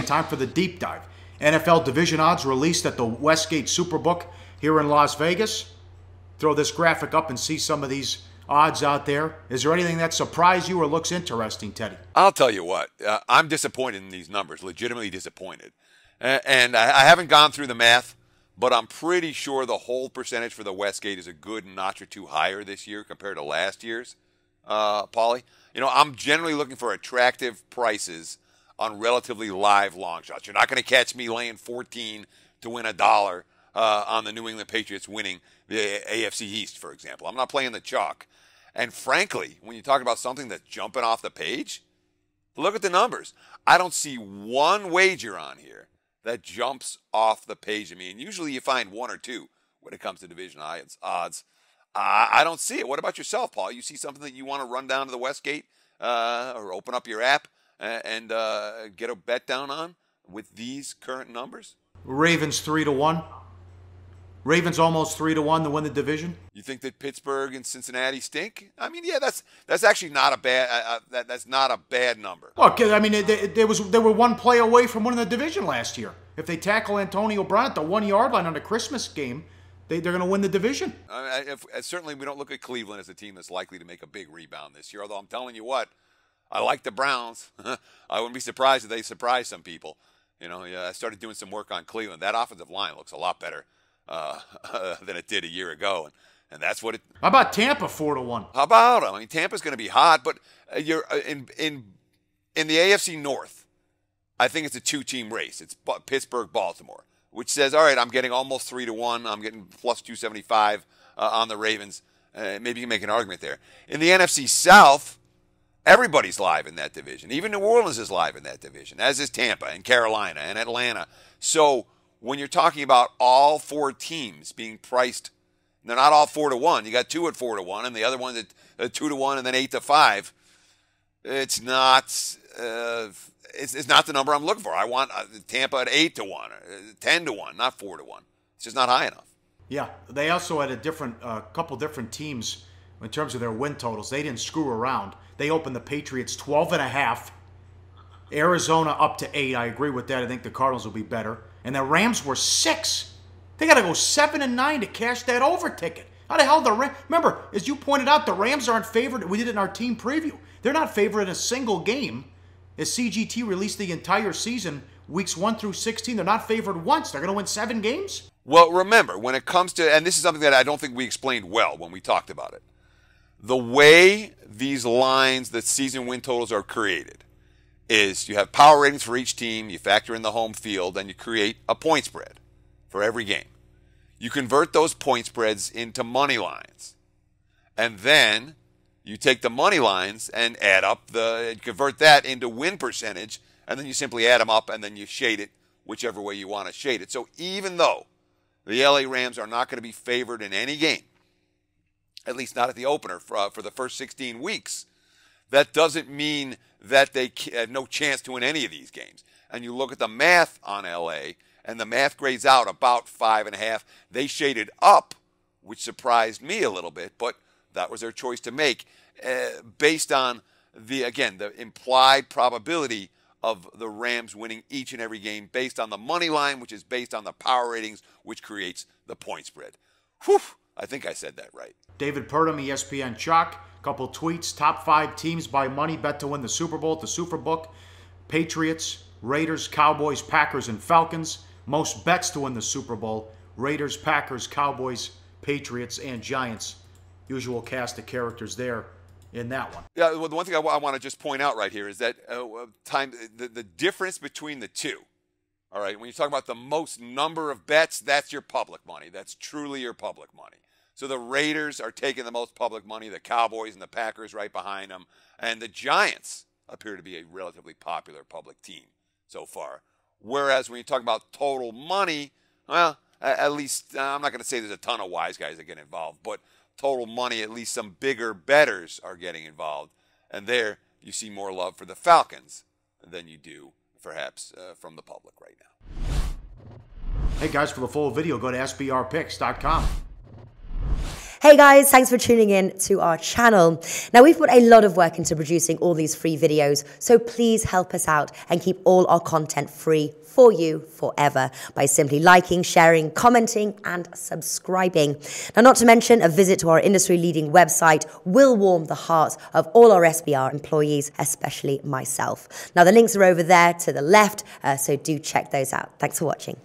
time for the deep dive. NFL division odds released at the Westgate Superbook here in Las Vegas. Throw this graphic up and see some of these odds out there. Is there anything that surprised you or looks interesting, Teddy? I'll tell you what. I'm disappointed in these numbers, legitimately disappointed. And I haven't gone through the math, but I'm pretty sure the hold percentage for the Westgate is a good notch or two higher this year compared to last year's, Paulie. You know, I'm generally looking for attractive prices on relatively live long shots. You're not going to catch me laying 14 to win $1 on the New England Patriots winning the AFC East, for example. I'm not playing the chalk. And frankly, when you talk about something that's jumping off the page, look at the numbers. I don't see one wager on here that jumps off the page to me. And usually you find one or two when it comes to division odds. I don't see it. What about yourself, Paul? You see something that you want to run down to the Westgate or open up your app and get a bet down on with these current numbers? Ravens 3-1. Ravens almost 3-1 to win the division. You think that Pittsburgh and Cincinnati stink? I mean, yeah, that's actually not a bad that's not a bad number. Look, I mean, they were one play away from winning the division last year. If they tackle Antonio Brown at the 1-yard line on the Christmas game, they're going to win the division. Certainly, we don't look at Cleveland as a team that's likely to make a big rebound this year. Although I'm telling you what, I like the Browns. I wouldn't be surprised if they surprise some people. You know, I started doing some work on Cleveland. That offensive line looks a lot better than it did a year ago, and that's what it. How about Tampa 4-1? How about them? I mean, Tampa's going to be hot, but you're in the AFC North. I think it's a two-team race. It's Pittsburgh, Baltimore, which says, all right, I'm getting almost 3-1. I'm getting plus 275 on the Ravens. Maybe you can make an argument there. In the NFC South, everybody's live in that division. Even New Orleans is live in that division, as is Tampa and Carolina and Atlanta. So when you're talking about all four teams being priced, they're not all 4-1. You got two at 4-1, and the other one at 2-1, and then 8-5. It's not. It's not the number I'm looking for. I want Tampa at 8-1, or 10-1, not 4-1. It's just not high enough. Yeah, they also had a couple different teams in terms of their win totals. They didn't screw around. They opened the Patriots 12.5. Arizona up to 8. I agree with that. I think the Cardinals will be better. And the Rams were 6. They got to go 7-9 to cash that over ticket. How the hell the Rams? Remember, as you pointed out, the Rams aren't favored. We did it in our team preview. They're not favored in a single game. As CGT released the entire season, weeks 1 through 16, they're not favored once. They're going to win 7 games? Well, remember, when it comes to, and this is something that I don't think we explained well when we talked about it, the way these lines, the season win totals are created, is you have power ratings for each team, you factor in the home field, and you create a point spread for every game. You convert those point spreads into money lines. And then you take the money lines and convert that into win percentage, and then you simply add them up, and then you shade it whichever way you want to shade it. So even though the LA Rams are not going to be favored in any game, at least not at the opener for the first 16 weeks, that doesn't mean that they have no chance to win any of these games. And you look at the math on LA, and the math grades out about 5.5. They shaded up, which surprised me a little bit, but that was their choice to make based on the implied probability of the Rams winning each and every game based on the money line, which is based on the power ratings, which creates the point spread. Whew, I think I said that right. David Purdom, ESPN Chalk. Couple tweets. Top 5 teams by money bet to win the Super Bowl at the Superbook. Patriots, Raiders, Cowboys, Packers, and Falcons. Most bets to win the Super Bowl. Raiders, Packers, Cowboys, Patriots, and Giants. Usual cast of characters there in that one. Yeah, well, the one thing I want to just point out right here is that the difference between the two. All right, when you talk about the most number of bets, that's your public money. That's truly your public money. So the Raiders are taking the most public money, the Cowboys and the Packers right behind them, and the Giants appear to be a relatively popular public team so far. Whereas when you talk about total money, well, at least, I'm not going to say there's a ton of wise guys that get involved, but total money, at least some bigger bettors are getting involved. And there you see more love for the Falcons than you do, perhaps, from the public right now. Hey guys, for the full video, go to sbrpicks.com. Hey guys, thanks for tuning in to our channel. Now we've put a lot of work into producing all these free videos, so please help us out and keep all our content free for you forever by simply liking, sharing, commenting, and subscribing. Now, not to mention, a visit to our industry-leading website will warm the hearts of all our SBR employees, especially myself. Now, the links are over there to the left, so do check those out. Thanks for watching.